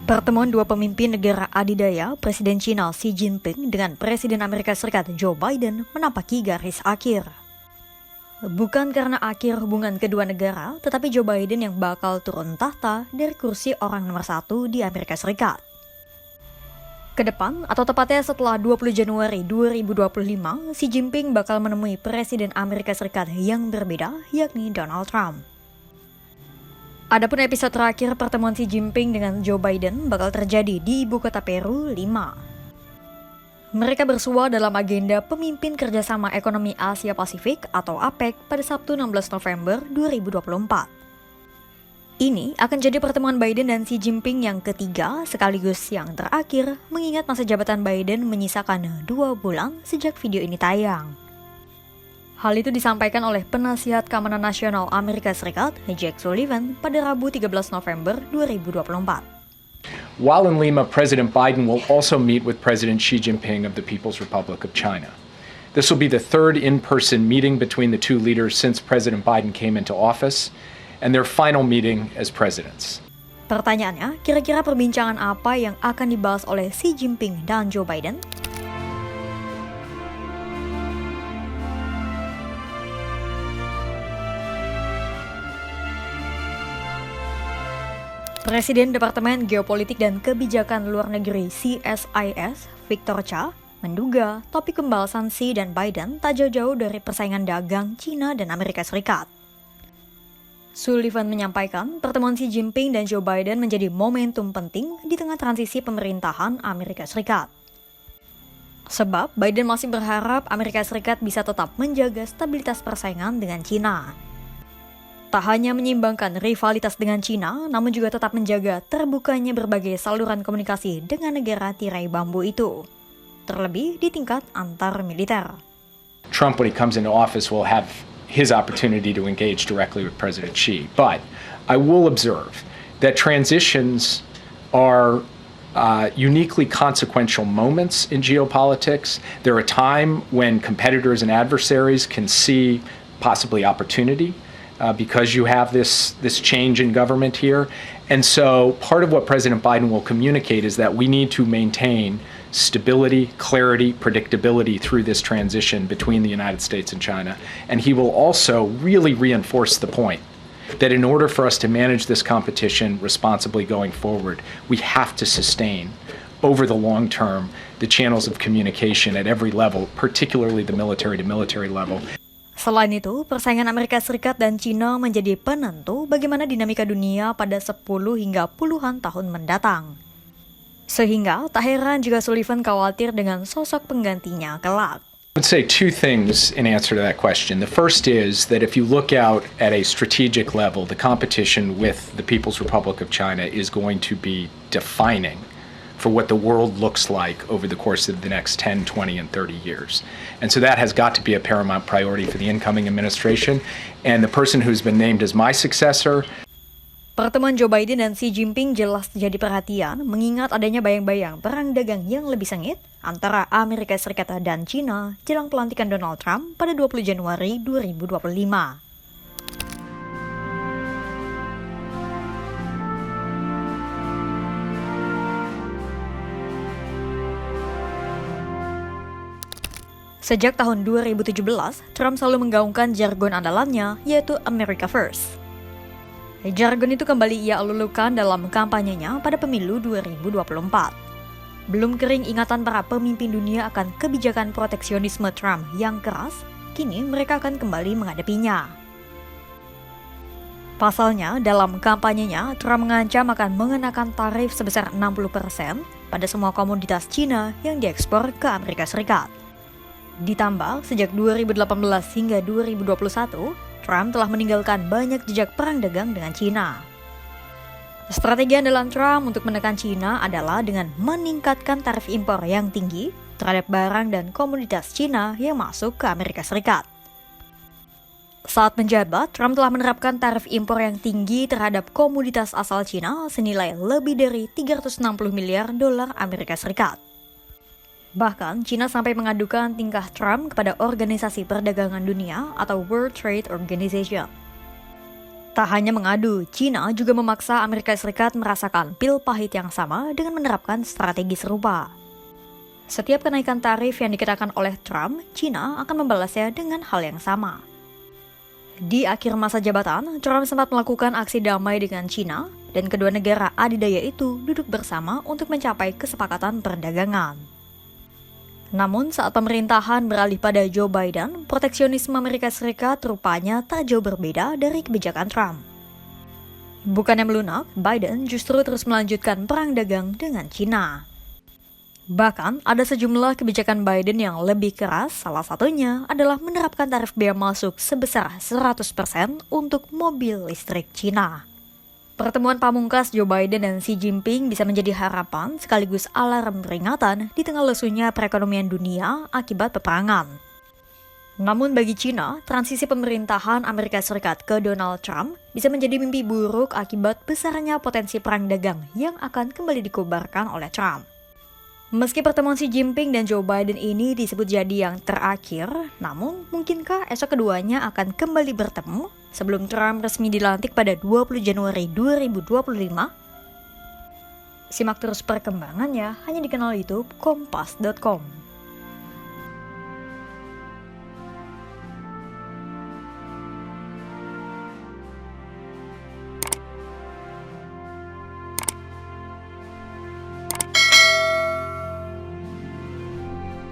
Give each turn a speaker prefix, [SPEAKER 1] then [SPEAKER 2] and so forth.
[SPEAKER 1] Pertemuan dua pemimpin negara adidaya, Presiden China Xi Jinping dengan Presiden Amerika Serikat Joe Biden menampaki garis akhir. Bukan karena akhir hubungan kedua negara, tetapi Joe Biden yang bakal turun tahta dari kursi orang nomor 1 di Amerika Serikat. Kedepan, atau tepatnya setelah 20 Januari 2025, Xi Jinping bakal menemui Presiden Amerika Serikat yang berbeda, yakni Donald Trump. Adapun episode terakhir pertemuan Xi Jinping dengan Joe Biden bakal terjadi di ibu kota Peru, Lima. Mereka bersua dalam agenda Pemimpin Kerjasama Ekonomi Asia Pasifik atau APEC pada Sabtu 16 November 2024. Ini akan jadi pertemuan Biden dan Xi Jinping yang ketiga sekaligus yang terakhir mengingat masa jabatan Biden menyisakan 2 bulan sejak video ini tayang. Hal itu disampaikan oleh Penasihat Keamanan Nasional Amerika Serikat, Jake Sullivan, pada Rabu 13 November 2024.
[SPEAKER 2] While in Lima, President Biden will also meet with President Xi Jinping of the People's Republic of China. This will be the third in-person meeting between the two leaders since President Biden came into office, and their final meeting as presidents.
[SPEAKER 1] Pertanyaannya, kira-kira perbincangan apa yang akan dibahas oleh Xi Jinping dan Joe Biden? Presiden Departemen Geopolitik dan Kebijakan Luar Negeri CSIS, Victor Cha, menduga topik pembahasan Xi dan Biden tak jauh-jauh dari persaingan dagang China dan Amerika Serikat. Sullivan menyampaikan pertemuan Xi Jinping dan Joe Biden menjadi momentum penting di tengah transisi pemerintahan Amerika Serikat. Sebab Biden masih berharap Amerika Serikat bisa tetap menjaga stabilitas persaingan dengan China. Tak hanya menyeimbangkan rivalitas dengan China, namun juga tetap menjaga terbukanya berbagai saluran komunikasi dengan negara tirai bambu itu, terlebih di tingkat antar militer.
[SPEAKER 2] Trump, when he comes into office, will have his opportunity to engage directly with President Xi. But I will observe that transitions are uniquely consequential moments in geopolitics. They're a time when competitors and adversaries can see possibly opportunity. Because you have this change in government here. And so part of what President Biden will communicate is that we need to maintain stability, clarity, predictability through this transition between the United States and China. And he will also really reinforce the point that in order for us to manage this competition responsibly going forward, we have to sustain over the long term the channels of communication at every level, particularly the military-to-military level.
[SPEAKER 1] Selain itu, persaingan Amerika Serikat dan China menjadi penentu bagaimana dinamika dunia pada 10 hingga puluhan tahun mendatang. Sehingga tak heran jika Sullivan khawatir dengan sosok penggantinya kelak.
[SPEAKER 2] I would say two things in answer to that question. The first is that if you look out at a strategic level, the competition with the People's Republic of China is going to be defining for what the world looks like over the course of the next 10, 20, and 30 years. And so that has got to be a paramount priority for the incoming administration. And the person who's been named as my successor.
[SPEAKER 1] Pertemuan Joe Biden dan Xi Jinping jelas jadi perhatian mengingat adanya bayang-bayang perang dagang yang lebih sengit antara Amerika Serikat dan China jelang pelantikan Donald Trump pada 20 Januari 2025. Sejak tahun 2017, Trump selalu menggaungkan jargon andalannya, yaitu America First. Jargon itu kembali ia elulukan dalam kampanyenya pada pemilu 2024. Belum kering ingatan para pemimpin dunia akan kebijakan proteksionisme Trump yang keras, kini mereka akan kembali menghadapinya. Pasalnya, dalam kampanyenya, Trump mengancam akan mengenakan tarif sebesar 60% pada semua komoditas Cina yang diekspor ke Amerika Serikat. Ditambah, sejak 2018 hingga 2021, Trump telah meninggalkan banyak jejak perang dagang dengan China. Strategi andalan Trump untuk menekan China adalah dengan meningkatkan tarif impor yang tinggi terhadap barang dan komoditas China yang masuk ke Amerika Serikat. Saat menjabat, Trump telah menerapkan tarif impor yang tinggi terhadap komoditas asal China senilai lebih dari 360 miliar dolar Amerika Serikat. Bahkan, China sampai mengadukan tingkah Trump kepada Organisasi Perdagangan Dunia atau World Trade Organization. Tak hanya mengadu, China juga memaksa Amerika Serikat merasakan pil pahit yang sama dengan menerapkan strategi serupa. Setiap kenaikan tarif yang dikenakan oleh Trump, China akan membalasnya dengan hal yang sama. Di akhir masa jabatan, Trump sempat melakukan aksi damai dengan China, dan kedua negara adidaya itu duduk bersama untuk mencapai kesepakatan perdagangan. Namun saat pemerintahan beralih pada Joe Biden, proteksionisme Amerika Serikat rupanya tak jauh berbeda dari kebijakan Trump. Bukannya melunak, Biden justru terus melanjutkan perang dagang dengan China. Bahkan ada sejumlah kebijakan Biden yang lebih keras, salah satunya adalah menerapkan tarif bea masuk sebesar 100% untuk mobil listrik China. Pertemuan pamungkas Joe Biden dan Xi Jinping bisa menjadi harapan sekaligus alarm peringatan di tengah lesunya perekonomian dunia akibat peperangan. Namun bagi China, transisi pemerintahan Amerika Serikat ke Donald Trump bisa menjadi mimpi buruk akibat besarnya potensi perang dagang yang akan kembali dikobarkan oleh Trump. Meski pertemuan Xi Jinping dan Joe Biden ini disebut jadi yang terakhir, namun mungkinkah esok keduanya akan kembali bertemu sebelum Trump resmi dilantik pada 20 Januari 2025? Simak terus perkembangannya hanya di kanal YouTube Kompas.com.